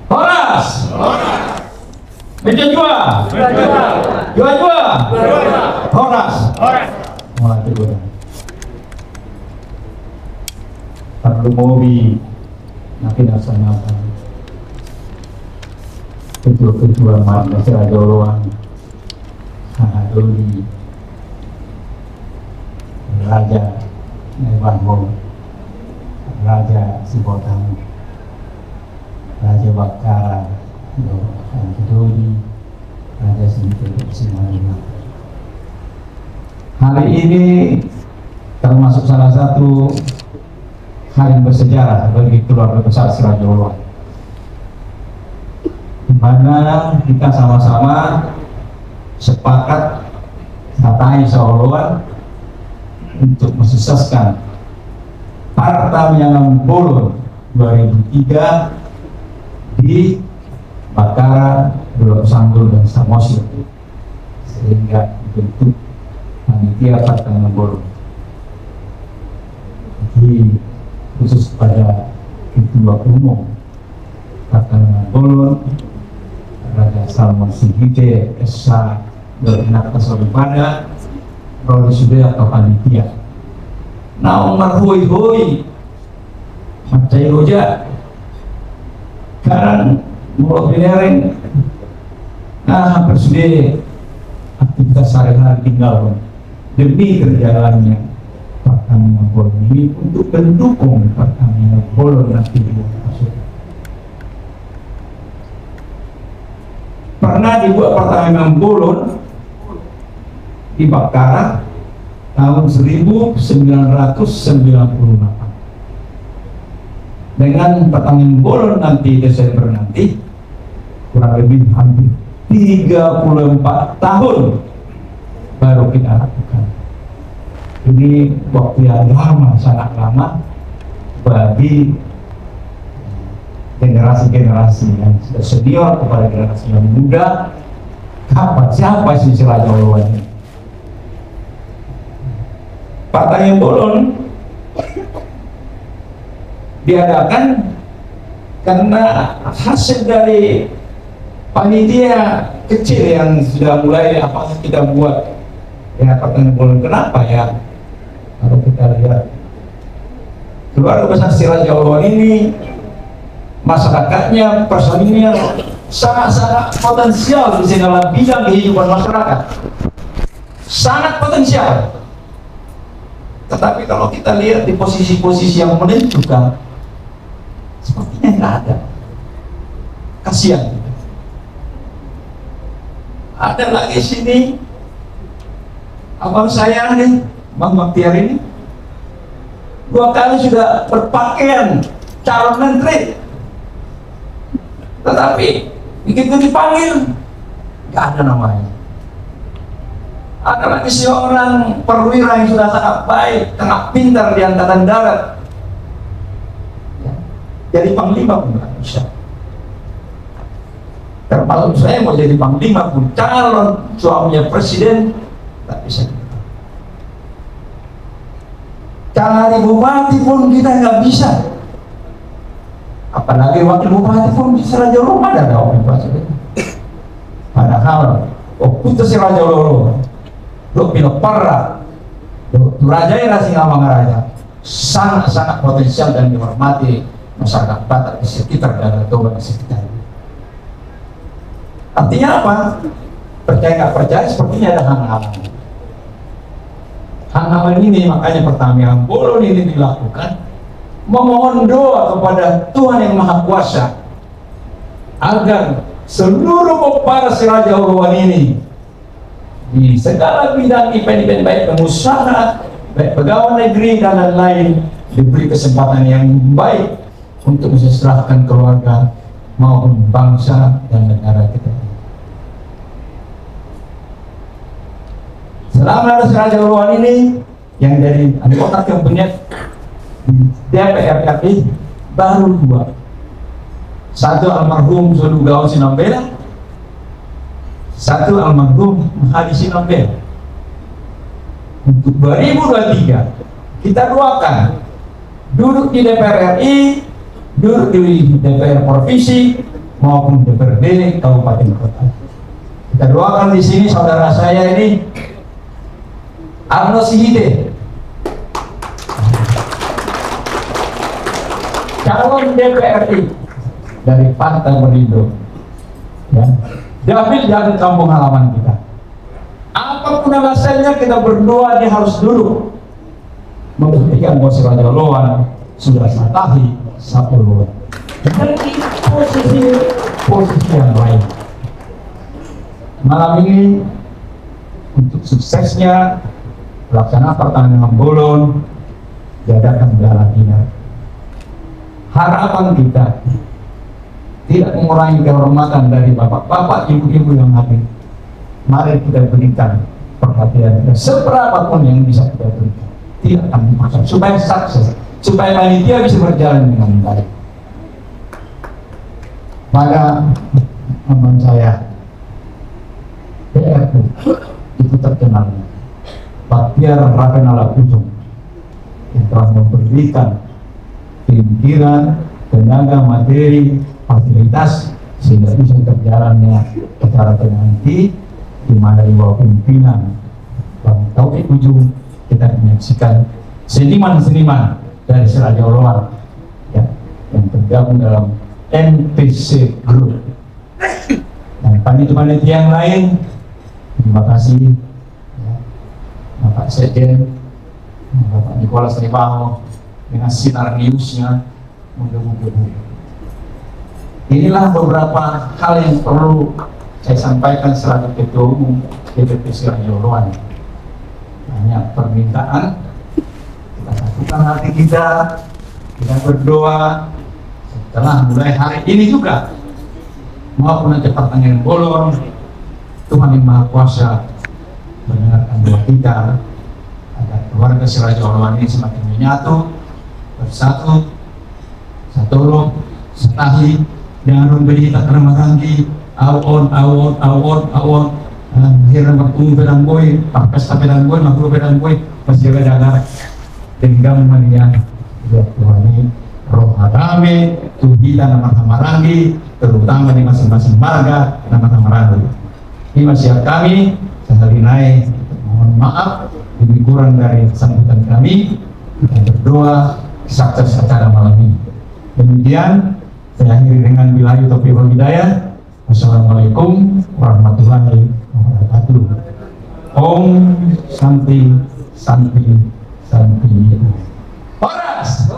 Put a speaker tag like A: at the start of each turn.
A: Horas. Meja jua. Jua. Horas. Wah, itu benar. Perlu mobi nanti rasanya apa? Ketua Madrasah Joloan, Doli, Raja Nevanho, Raja Sibotang, Raja Bakara, Doli, Raja Singalima. Hari ini termasuk salah satu hari bersejarah bagi keluarga besar Sirah Joloan, di mana kita sama-sama sepakat katai Joloan untuk mensukseskan Partamyangan Bolon 2003 di Bakara, Pulau Sanggul dan Samosir, sehingga dibentuk panitia Partamyangan Bolon. Jadi khusus pada Ketua Umum Partamyangan Bolon, Raja Salman Sigite, Esa Bernata Sobipada, Rodi Sudah atau panitia. Nah, Umar hoi macai roja, sekarang mulai bilereng. Nah, hampir sudah aktivitas sehari-hari tinggal demi terjalannya Partamyangan Bolon ini untuk mendukung Partamyangan Bolon nanti di pernah dibuat Partamyangan Bolon di Bakara tahun 1998 dengan Partamyangan Bolon nanti Desember nanti kurang lebih hampir 34 tahun baru kita lakukan. Ini waktu yang lama, sangat lama bagi generasi-generasi yang sudah senior kepada generasi yang muda. Siapa sih Sirah Joloan ini? Partamyangan Bolon diadakan karena hasil dari panitia kecil yang sudah mulai kita buat ya Partamyangan Bolon. Kenapa ya? Kalau kita lihat keluarga besar Sirah Joloan ini, masyarakatnya, personilnya sangat-sangat potensial di dalam bidang kehidupan masyarakat, sangat potensial. Tetapi kalau kita lihat di posisi-posisi yang menentukan, sepertinya nggak ada. Kasihan. Ada lagi sini abang saya nih, Bang Baktiar ini 2 kali sudah berpakaian calon menteri, tetapi begitu dipanggil nggak ada namanya. Ada lagi seorang perwira yang sudah sangat baik, sangat pintar di Angkatan Darat, ya, jadi panglima pun nggak bisa. Termasuk saya mau jadi panglima pun, calon suaminya presiden nggak bisa. Cari bupati pun kita nggak bisa, apalagi wakil bupati pun di Sirah Joloan ada nggak wakil bupati? Padahal waktu Sirah Joloan, lo pino parra, lo raja era singa mangaraja, sangat-sangat potensial dan dihormati masyarakat Batak di sekitar dan Toba di sekitar. Artinya apa? Percaya nggak percaya, sepertinya ada hang-hang. Hal-hal ini makanya Partamyangan Bolon ini dilakukan memohon doa kepada Tuhan yang Maha Kuasa agar seluruh para Sirah Joloan ini di segala bidang event-event, baik pengusaha, baik pegawai negeri dan lain-lain, diberi kesempatan yang baik untuk mensejahterakan keluarga maupun bangsa dan negara kita. Selama Sirah Joloan ini yang dari anggota kabinet DPR RI baru 2. Satu almarhum Sodugao Sinambela, satu almarhum Hadi Sinambela. Untuk 2023 kita doakan duduk di DPR RI, duduk di DPR provinsi, maupun DPRD Kabupaten Kota. Kita doakan di sini saudara saya ini Arno Sihide, calon DPRD dari Partai Perindo, ya, diambil dari kampung halaman kita. Apapun alasannya, kita berdoa dia harus duduk membuktikan bahwa si Raja Loan sudah satahi satu Loan dan di posisi yang lain. Malam ini untuk suksesnya pelaksanaan pertandingan Bolon diadakan Gala Dinner. Harapan kita tidak mengurangi kehormatan dari bapak-bapak, ibu-ibu yang hadir. Mari kita berikan perhatian kita seberapapun yang bisa kita berikan. Tidak akan dimaksud supaya sukses, supaya panitia bisa berjalan dengan baik. Pada teman saya PRT itu terkenal Baktiar Ravenala Ujung yang telah memberikan pikiran, tenaga, materi, fasilitas sehingga bisa berjalannya acara nanti di mana di bawah pimpinan Bang Taufik Ujung kita menyaksikan seniman-seniman dari Seraja Loan ya, yang tergabung dalam NPC Group dan panitia-panitia yang lain. Terima kasih ya, Bapak Sekjen, Bapak Nicholas Ribaho dengan sinar newsnya menggebu-gebu. Inilah beberapa hal yang perlu saya sampaikan selaku Ketua Umum DPP Seraja Loan. Banyak permintaan, kita satukan hati kita berdoa setelah mulai hari ini juga maupun nanti pertandingan Bolon. Tuhan yang Maha Kuasa mendengarkan doa kita agar keluarga Seraja Loan ini semakin menyatu, bersatu, satu roh, setahi, dengan memberi kita keramarangi, awon, akhirnya bertemu pedang boy, pesta pedang boy, makhluk pedang boy, masih ada tenggam mania, ya Tuhan ini, roh hadame, tuhila nama kamarangi, terutama di masing-masing marga, nama kamarangi. Ini masyarakat kami, sehari naik, mohon maaf, lebih kurang dari sambutan kami, kita berdoa, sukses acara malam ini. Demikian, saya akhiri dengan billahi taufiq wal hidayah. Wassalamualaikum warahmatullahi wabarakatuh. Om Santi Santi Santi. Horas.